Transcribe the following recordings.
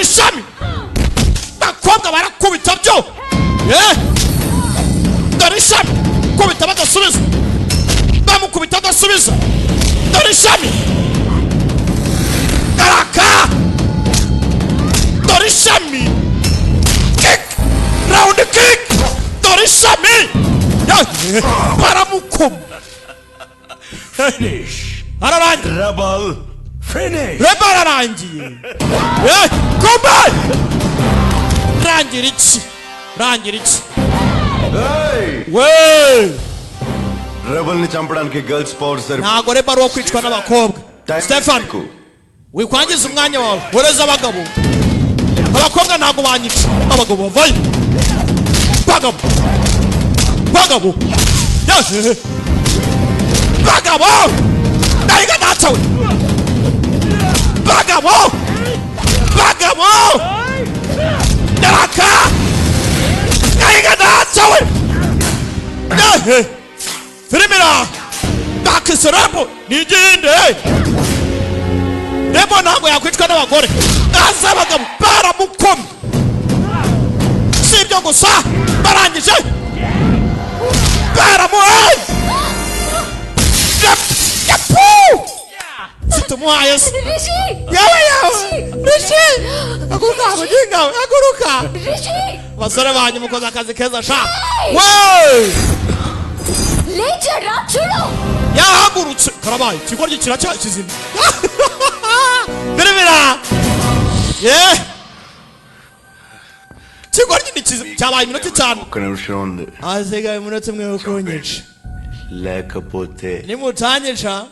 ishami bakobwa barakubita byo dore ishami kubita badasubiza bamukubita adasubiza dore ishami karaka dore ishami kick round kick dore ishami baramukoma Finish. Rebel. Finish. Rebel arangiye. Come on. Rangira iki. Hey. Wey. Rebel ni champidanki girls sports sir. Ntago Rebel wo kwicwa n'abakobwa. Stefan. Wikwangiza umwanya wawe. Horeza abagabo. Abakobwa ntago banyica. Abagabo bavaye. Bagabo. Yes. Bagabo! Naiga natawe! Bagabo! Naraka! Naiga natawe! Firimira! Nakise Rebo! Niginde! Rebo ntabwo yakwicwa n'abagore! Naza abagabo baramukoma! Si ibyo gusa! Barangije! Baramuhaye! Situmuhaye se! Rishi! Aguruka! Basore banyu mukoze akazi keza sha! Wey! Lecha chulo! Yahagurutse! Karabaye! Ikigoryi kiracyakizima! Birimira! Ikigoryi ni kizima! Cyabaye iminota 5! Asigaye iminota imwe yo kunyica. Leకపోte Nimutanyica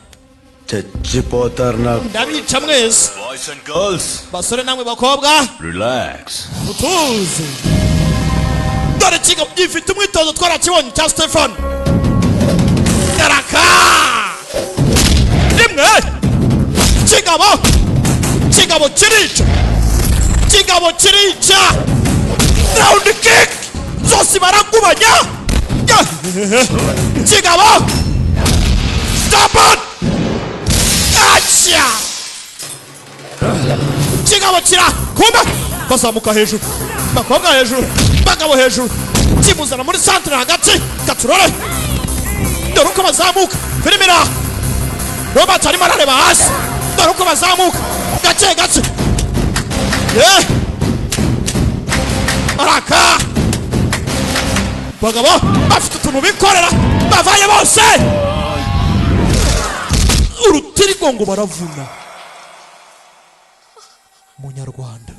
Chachipotarna ndabica mwese. Boys and girls, basore namwe bakobwa, relax. Mutuze. Dore kigo gifite umwitozo twarakibonye cya Stefan. Yaraka! Rimwe! Kigabo kirica! Round kick! Zose barakubanya! Kigabo! Stop it! Gashya! Kigabo kira! Kumba! Bazamuka hejuru! Bakobwa hejuru! Bagabo hejuru! Kimuzana muri centre hagati! Gaturore! Dore uko bazamuka! Firimira! Robert arimo arareba hasi! Dore uko bazamuka! Gake! Araka! Bagabo bafite utuntu bikorera bavaye bose urutirigongo baravuna Munyarwanda.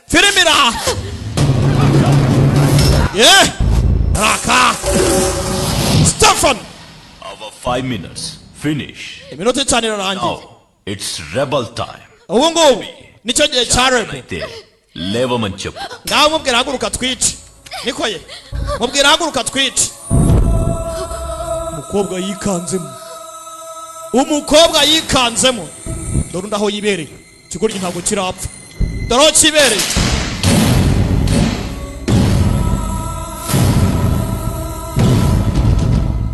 Firimira! Raka! Stefan! Over 5 minutes. Finish. Iminota 5 irarangiye. Now, it's rebel time. Ubu ngubu nicyo gihe cya rebel. Leva manchapu. Ngaho mubwira haguruka twice. Niko ye. Mubwira haguruka twice. Umukobwa yikanzemo. Dore ndaho yibereye. Kigoryi ntabwo kirapfa. Dore kibereye.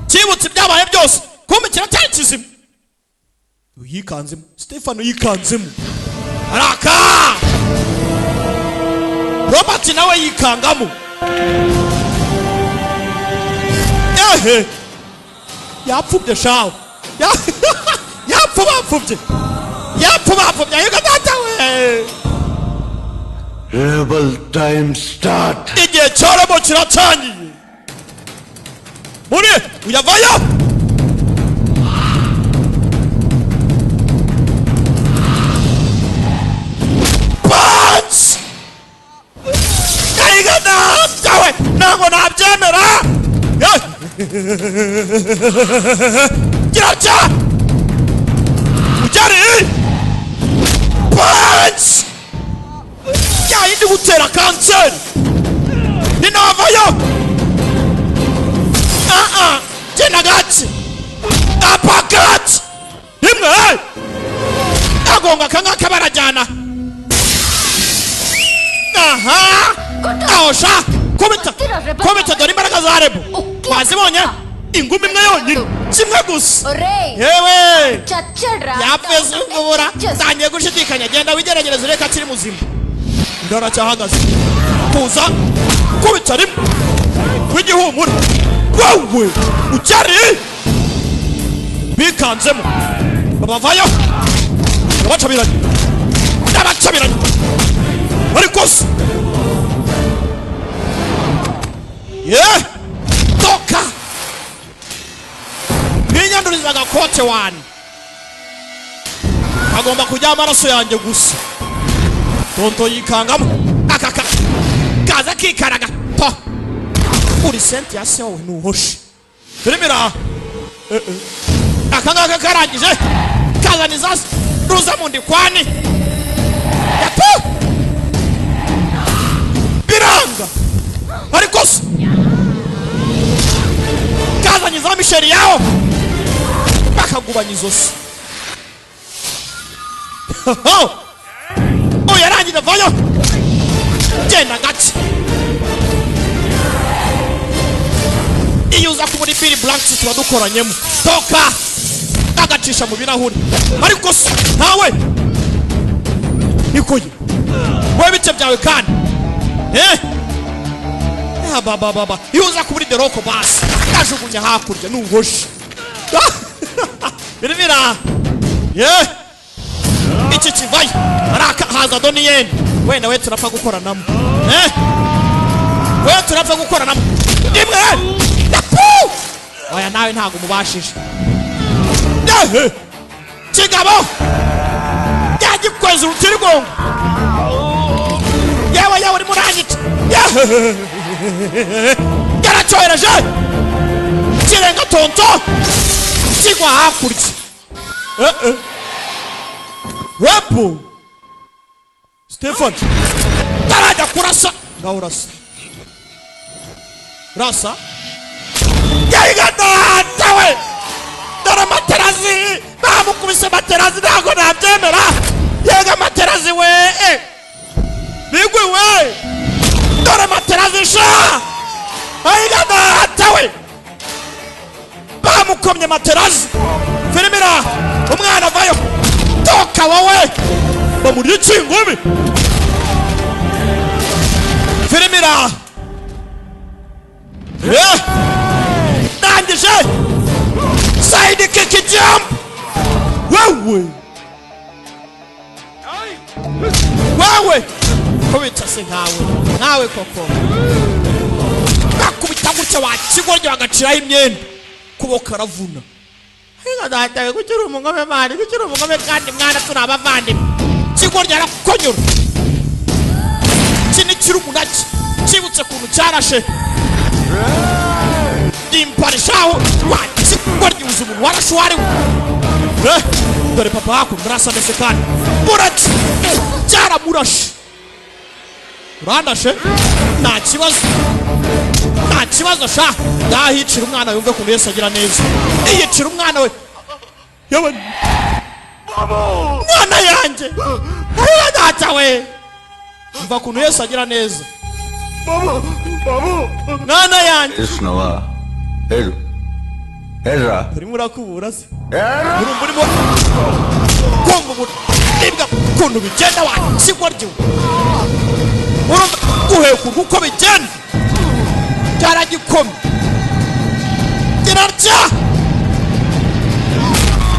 Kibutse byabaye byose. Kumbe kiratari kizima. Yikanzemo. Stefano yikanzemo. Araka! Robert nawe yikangamo. Yapfubye shawo. Yapfubye. Yuko datawe. Rebel time start. Igihe cyaremo kiratangiye. Muri uyavayo. Punch! Nango nabyemera. Kiracha! Ujari! Punch! Yindi gutera cancer. Ninavayo. Jenagati. Apakat. Himwe. Agonga kanga kabarajana. Aha! Aosha! Kometa dore imbaraga za Rebo. Wazibonye? ingumi imwe yonyine kimwe gusa Ore. yewe Chachadra. yapfeze ngubura tangiye gushidikanya genda wigerageze reka kiri muzima ndara cyahagaze kuza kubita rimwe w'igihumura wowe ucyari bikanzemo babavayo abacabiranye ariko se toka binyanduriza agakote wani agomba kujya amaraso yanjye gusa tonto yikangamo akaka kaza kikaraga to uri senti ya se wowe nuhoshe turimira akangaka karangije kazaniza ruza mundi kwani yapu biranga ariko se kazaniza misheri yao bakagubanya izosi yarangira vayo genda gake iyo uza kubura ibiri blanks tuba dukoranyemo toka agacisha mu birahuri ariko se ntawe nikoye wowe bice byawe kandi baba iyo uza kubura deroko basi kajugunya hakurya nuhoshe biribira iki kivayo araka haza doniyeni wenda we turapfa gukoranamo we turapfa gukoranamo imwe yapu oya nawe ntago mubashije kigabo yagikweza urutirigongo yewe uri murangita yaracyohereje kirenga tonto kigwa hakurya Rapo Stefan tarajya kurasa ngaho urasa rasa yayigatawe dore materazi bamukubise materazi ntago nabyemera yega materazi we bigwe we dore materazi sha ayigatawe bamukomye materazi filmira umwana vayo toka wowe bamuriye ingumi filmira nangije side kick jump wewe kubita se nkawe koko bakubita gutya wakigoryo bagaciraho imyenda kuboka ravuna datawe kugira umugome mani kugira umugome kandi mwana turabavandimwe kigoryo arakonyura kini kiri umunaki kibutse kuntu cyarashe imparishaho wakigoryo uzi umuntu warashe wari dore papa wako murasa mbese kandi muraki cyaramurashe urandashe nta kibazo sha ndahicira umwana yumve kuntu Yesu agira neza iyicira umwana we yewe mwana yanjye ayo data we umva kuntu Yesu agira neza mwana yanjye Isnowa Hera uri murakubura se urimo kongo nibwa kuntu bigenda wakigoryo urumva guhekura uko bigenda cyaragikomye kirarya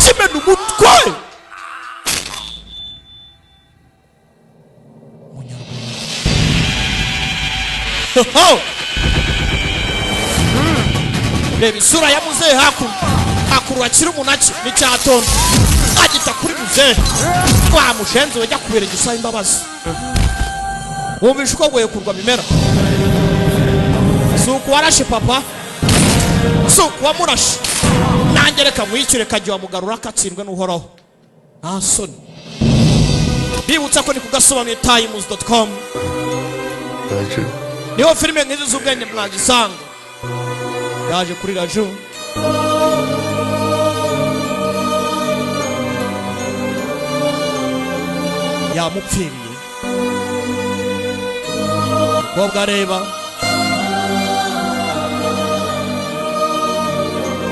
kimena umutwe reba isura ya muzehe hakuno akurura kiri umunaki n'icyatonda agita kuri muzehe twamushenze wajya kubera igisaba imbabazi wumvishe uko guhekurwa bimera si ukuwarashe papa si ukuwamurashe nanjye reka mwiyicire kajya wamugarura akatsindwe n'uhoraho nta soni bibutsa ko ni ku gasobanuye-times.com niho filime nk'izi z'ubwenge mwagisanga yaje kuri radio yamupfiriye umukobwa areba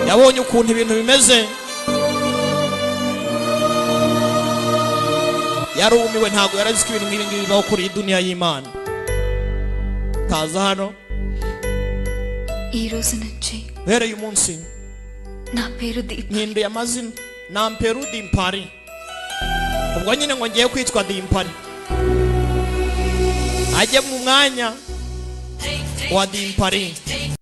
yabonye ukuntu ibintu bimeze, yarumiwe, ntago yaraziko ibintu nk'ibi ngibi bibaho kuri dunia y'Imana. Kaza hano ఈ రోజు నుంచి bereye umunsi నా పేరు దీప. nhinduye amazina, namperu Dimpari. Ubwo nyine ngo ngiye kwitwa Dimpari, ajye mu mwanya wa Dimpari.